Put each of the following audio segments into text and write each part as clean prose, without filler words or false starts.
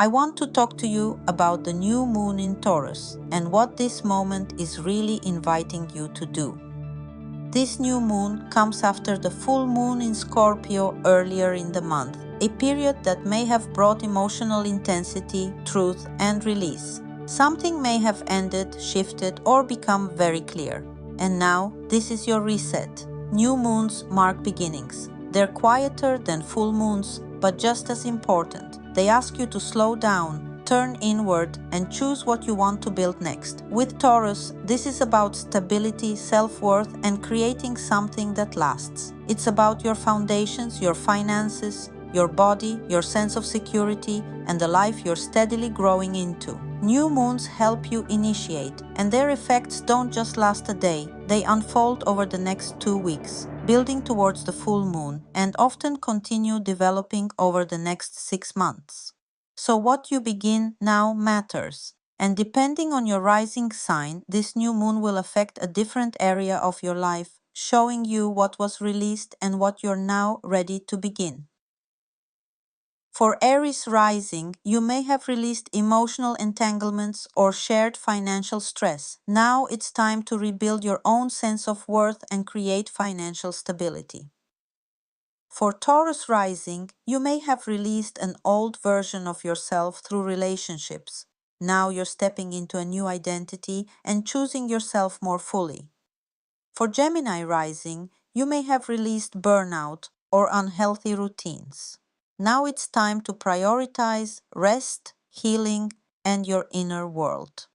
I want to talk to you about the new moon in Taurus and what this moment is really inviting you to do. This new moon comes after the full moon in Scorpio earlier in the month, a period that may have brought emotional intensity, truth, and release. Something may have ended, shifted, or become very clear. And now, this is your reset. New moons mark beginnings. They're quieter than full moons, but just as important. They ask you to slow down, turn inward, and choose what you want to build next. With Taurus, this is about stability, self-worth, and creating something that lasts. It's about your foundations, your finances, your body, your sense of security, and the life you're steadily growing into. New moons help you initiate, and their effects don't just last a day. They unfold over the next 2 weeks, building towards the full moon, and often continue developing over the next 6 months. So what you begin now matters. And depending on your rising sign, this new moon will affect a different area of your life, showing you what was released and what you're now ready to begin. For Aries Rising, you may have released emotional entanglements or shared financial stress. Now it's time to rebuild your own sense of worth and create financial stability. For Taurus Rising, you may have released an old version of yourself through relationships. Now you're stepping into a new identity and choosing yourself more fully. For Gemini Rising, you may have released burnout or unhealthy routines. Now it's time to prioritize rest, healing, and your inner world.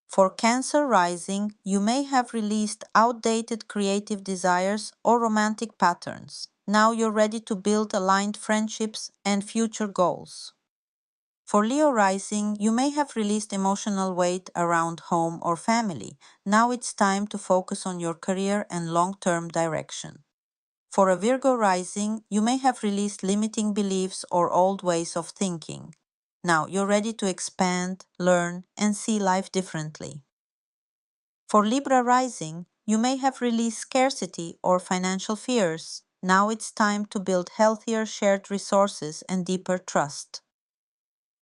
For Cancer Rising, you may have released outdated creative desires or romantic patterns. Now you're ready to build aligned friendships and future goals. For Leo Rising, you may have released emotional weight around home or family. Now it's time to focus on your career and long-term direction. For a Virgo Rising, you may have released limiting beliefs or old ways of thinking. Now you're ready to expand, learn, and see life differently. For Libra Rising, you may have released scarcity or financial fears. Now it's time to build healthier shared resources and deeper trust.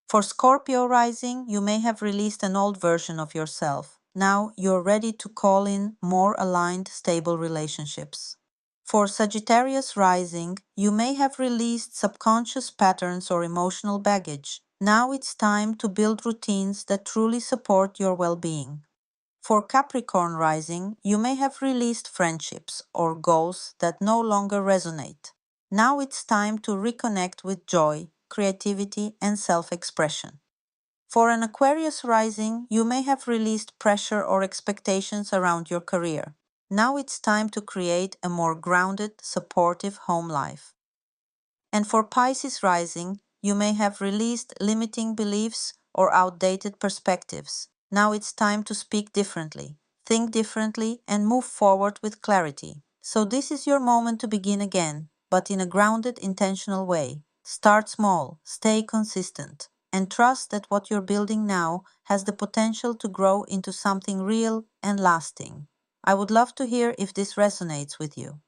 For Scorpio Rising, you may have released an old version of yourself. Now you're ready to call in more aligned, stable relationships. For Sagittarius Rising, you may have released subconscious patterns or emotional baggage. Now it's time to build routines that truly support your well-being. For Capricorn Rising, you may have released friendships or goals that no longer resonate. Now it's time to reconnect with joy, creativity, and self-expression. For an Aquarius Rising, you may have released pressure or expectations around your career. Now it's time to create a more grounded, supportive home life. And for Pisces Rising, you may have released limiting beliefs or outdated perspectives. Now it's time to speak differently, think differently, and move forward with clarity. So this is your moment to begin again, but in a grounded, intentional way. Start small, stay consistent, and trust that what you're building now has the potential to grow into something real and lasting. I would love to hear if this resonates with you.